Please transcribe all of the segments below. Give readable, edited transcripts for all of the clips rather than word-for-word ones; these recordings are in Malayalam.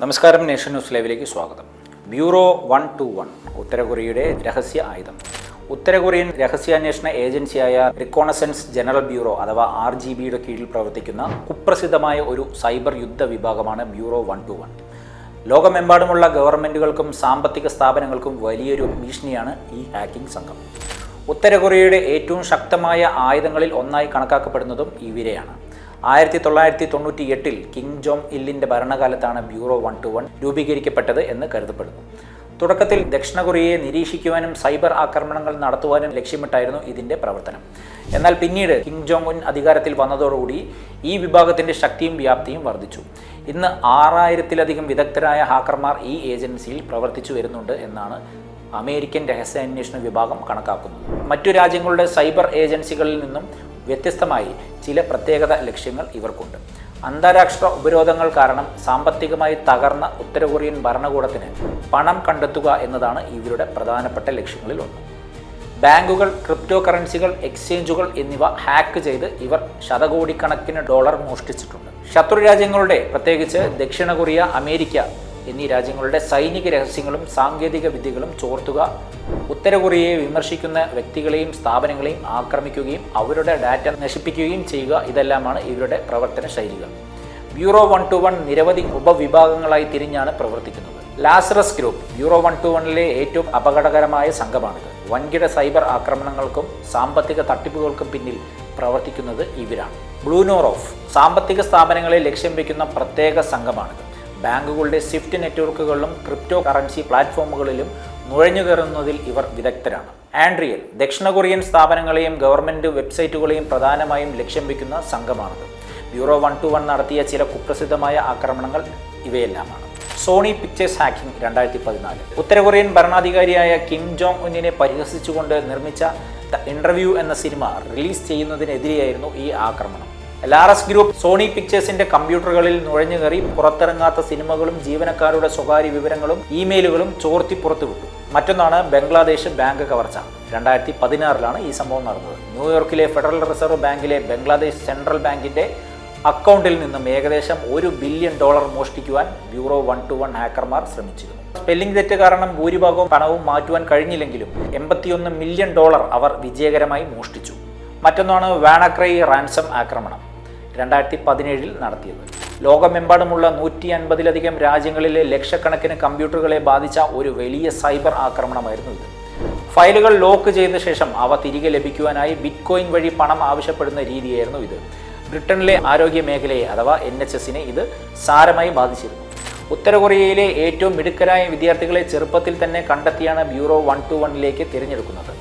നമസ്കാരം, നേഷൻ ന്യൂസ് ലൈവിലേക്ക് സ്വാഗതം. ബ്യൂറോ 121 ഉത്തര കൊറിയയുടെ രഹസ്യ ആയുധം. ഉത്തര കൊറിയൻ രഹസ്യാന്വേഷണ ഏജൻസിയായ റിക്കോണസൻസ് ജനറൽ ബ്യൂറോ അഥവാ RGBയുടെ കീഴിൽ പ്രവർത്തിക്കുന്ന കുപ്രസിദ്ധമായ ഒരു സൈബർ യുദ്ധ വിഭാഗമാണ് ബ്യൂറോ 121. ലോകമെമ്പാടുമുള്ള ഗവൺമെൻറ്റുകൾക്കും സാമ്പത്തിക സ്ഥാപനങ്ങൾക്കും വലിയൊരു ഭീഷണിയാണ് ഈ ഹാക്കിംഗ് സംഘം. ഉത്തര കൊറിയയുടെ ഏറ്റവും ശക്തമായ ആയുധങ്ങളിൽ ഒന്നായി കണക്കാക്കപ്പെടുന്നതും ഇവരെയാണ്. 1998 കിം ജോങ് ഇല്ലിൻ്റെ ഭരണകാലത്താണ് ബ്യൂറോ 121 രൂപീകരിക്കപ്പെട്ടത് എന്ന് കരുതപ്പെടുന്നു. തുടക്കത്തിൽ ദക്ഷിണ കൊറിയയെ നിരീക്ഷിക്കുവാനും സൈബർ ആക്രമണങ്ങൾ നടത്തുവാനും ലക്ഷ്യമിട്ടായിരുന്നു ഇതിൻ്റെ പ്രവർത്തനം. എന്നാൽ പിന്നീട് കിം ജോങ് ഉൻ അധികാരത്തിൽ വന്നതോടുകൂടി ഈ വിഭാഗത്തിൻ്റെ ശക്തിയും വ്യാപ്തിയും വർദ്ധിച്ചു. ഇന്ന് 6000-ലധികം വിദഗ്ധരായ ഹാക്കർമാർ ഈ ഏജൻസിയിൽ പ്രവർത്തിച്ചു വരുന്നുണ്ട് എന്നാണ് അമേരിക്കൻ രഹസ്യാന്വേഷണ വിഭാഗം കണക്കാക്കുന്നത്. മറ്റു രാജ്യങ്ങളുടെ സൈബർ ഏജൻസികളിൽ നിന്നും വ്യത്യസ്തമായി ചില പ്രത്യേകത ലക്ഷ്യങ്ങൾ ഇവർക്കുണ്ട്. അന്താരാഷ്ട്ര ഉപരോധങ്ങൾ കാരണം സാമ്പത്തികമായി തകർന്ന ഉത്തര കൊറിയൻ ഭരണകൂടത്തിന് പണം കണ്ടെത്തുക എന്നതാണ് ഇവരുടെ പ്രധാനപ്പെട്ട ലക്ഷ്യങ്ങളിൽ ഒന്ന്. ബാങ്കുകൾ, ക്രിപ്റ്റോ കറൻസികൾ, എക്സ്ചേഞ്ചുകൾ എന്നിവ ഹാക്ക് ചെയ്ത് ഇവർ ശതകോടിക്കണക്കിന് ഡോളർ മോഷ്ടിച്ചിട്ടുണ്ട്. ശത്രു രാജ്യങ്ങളുടെ, പ്രത്യേകിച്ച് ദക്ഷിണ കൊറിയ, അമേരിക്ക എന്നീ രാജ്യങ്ങളുടെ സൈനിക രഹസ്യങ്ങളും സാങ്കേതിക വിദ്യകളും ചോർത്തുക, ഉത്തര കൊറിയയെ വിമർശിക്കുന്ന വ്യക്തികളെയും സ്ഥാപനങ്ങളെയും ആക്രമിക്കുകയും അവരുടെ ഡാറ്റ നശിപ്പിക്കുകയും ചെയ്യുക, ഇതെല്ലാമാണ് ഇവരുടെ പ്രവർത്തന ശൈലികൾ. ബ്യൂറോ 121 നിരവധി ഉപവിഭാഗങ്ങളായി തിരിഞ്ഞാണ് പ്രവർത്തിക്കുന്നത്. ലാസറസ് ഗ്രൂപ്പ് ബ്യൂറോ 121 ഏറ്റവും അപകടകരമായ സംഘമാണിത്. വൻകിട സൈബർ ആക്രമണങ്ങൾക്കും സാമ്പത്തിക തട്ടിപ്പുകൾക്കും പിന്നിൽ പ്രവർത്തിക്കുന്നത് ഇവരാണ്. ബ്ലൂ നോറോഫ് സാമ്പത്തിക സ്ഥാപനങ്ങളെ ലക്ഷ്യം വയ്ക്കുന്ന പ്രത്യേക സംഘമാണിത്. ബാങ്കുകളുടെ സ്വിഫ്റ്റ് നെറ്റ്വർക്കുകളിലും ക്രിപ്റ്റോ കറൻസി പ്ലാറ്റ്ഫോമുകളിലും നുഴഞ്ഞുകയറുന്നതിൽ ഇവർ വിദഗ്ധരാണ്. ആൻഡ്രിയൽ ദക്ഷിണ കൊറിയൻ സ്ഥാപനങ്ങളെയും ഗവൺമെൻറ് വെബ്സൈറ്റുകളെയും പ്രധാനമായും ലക്ഷ്യം വയ്ക്കുന്ന സംഘമാണിത്. ബ്യൂറോ 121 നടത്തിയ ചില കുപ്രസിദ്ധമായ ആക്രമണങ്ങൾ ഇവയെല്ലാമാണ്. Sony Pictures hacking 2014. ഉത്തര കൊറിയൻ ഭരണാധികാരിയായ കിം ജോങ് ഉന്നിനെ പരിഹസിച്ചുകൊണ്ട് നിർമ്മിച്ച ദ ഇൻ്റർവ്യൂ എന്ന സിനിമ റിലീസ് ചെയ്യുന്നതിനെതിരെയായിരുന്നു ഈ ആക്രമണം. ലാറസ് ഗ്രൂപ്പ് സോണി പിക്ചേഴ്സിന്റെ കമ്പ്യൂട്ടറുകളിൽ നുഴഞ്ഞുകയറി പുറത്തിറങ്ങാത്ത സിനിമകളും ജീവനക്കാരുടെ സ്വകാര്യ വിവരങ്ങളും ഇമെയിലുകളും ചോർത്തി പുറത്തുവിട്ടു. മറ്റൊന്നാണ് ബംഗ്ലാദേശ് ബാങ്ക് കവർച്ച. 2016 ഈ സംഭവം നടന്നത്. ന്യൂയോർക്കിലെ ഫെഡറൽ റിസർവ് ബാങ്കിലെ ബംഗ്ലാദേശ് സെൻട്രൽ ബാങ്കിന്റെ അക്കൗണ്ടിൽ നിന്നും ഏകദേശം $1 ബില്യൺ മോഷ്ടിക്കുവാൻ ബ്യൂറോ 121 ഹാക്കർമാർ ശ്രമിച്ചിരുന്നു. സ്പെല്ലിംഗ് തെറ്റ് കാരണം ഭൂരിഭാഗവും പണവും മാറ്റുവാൻ കഴിഞ്ഞില്ലെങ്കിലും $81 മില്യൺ അവർ വിജയകരമായി മോഷ്ടിച്ചു. മറ്റൊന്നാണ് വാണക്രൈ റാൻസം ആക്രമണം 2017 നടത്തിയത്. ലോകമെമ്പാടുമുള്ള 150-ലധികം രാജ്യങ്ങളിലെ ലക്ഷക്കണക്കിന് കമ്പ്യൂട്ടറുകളെ ബാധിച്ച ഒരു വലിയ സൈബർ ആക്രമണമായിരുന്നു ഇത്. ഫയലുകൾ ലോക്ക് ചെയ്ത ശേഷം അവ തിരികെ ലഭിക്കുവാനായി ബിറ്റ്കോയിൻ വഴി പണം ആവശ്യപ്പെടുന്ന രീതിയായിരുന്നു ഇത്. ബ്രിട്ടനിലെ ആരോഗ്യ മേഖലയെ അഥവാ NHSനെ ഇത് സാരമായി ബാധിച്ചിരുന്നു. ഉത്തര കൊറിയയിലെ ഏറ്റവും മിടുക്കരായ വിദ്യാർത്ഥികളെ ചെറുപ്പത്തിൽ തന്നെ കണ്ടെത്തിയാണ് ബ്യൂറോ 121 തിരഞ്ഞെടുക്കുന്നത്.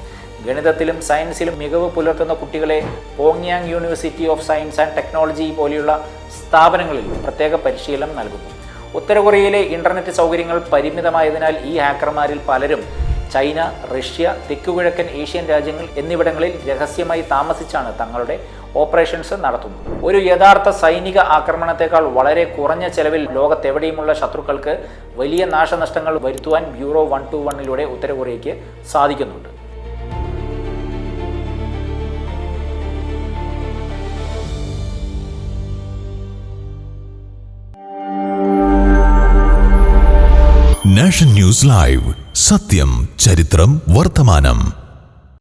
ഗണിതത്തിലും സയൻസിലും മികവ് പുലർത്തുന്ന കുട്ടികളെ പോങ്യാങ് University of Science and Technology പോലെയുള്ള സ്ഥാപനങ്ങളിൽ പ്രത്യേക പരിശീലനം നൽകുന്നു. ഉത്തര കൊറിയയിലെ ഇൻ്റർനെറ്റ് സൗകര്യങ്ങൾ പരിമിതമായതിനാൽ ഈ ഹാക്കർമാരിൽ പലരും ചൈന, റഷ്യ, തെക്കുകിഴക്കൻ ഏഷ്യൻ രാജ്യങ്ങൾ എന്നിവിടങ്ങളിൽ രഹസ്യമായി താമസിച്ചാണ് തങ്ങളുടെ ഓപ്പറേഷൻസ് നടത്തുന്നത്. ഒരു യഥാർത്ഥ സൈനിക ആക്രമണത്തെക്കാൾ വളരെ കുറഞ്ഞ ചെലവിൽ ലോകത്തെവിടെയുമുള്ള ശത്രുക്കൾക്ക് വലിയ നാശനഷ്ടങ്ങൾ വരുത്തുവാൻ ബ്യൂറോ 121 ഉത്തര കൊറിയയ്ക്ക് സാധിക്കുന്നുണ്ട്. നാഷൻ ന്യൂസ് ലൈവ്, സത്യം, ചരിത്രം, വർത്തമാനം.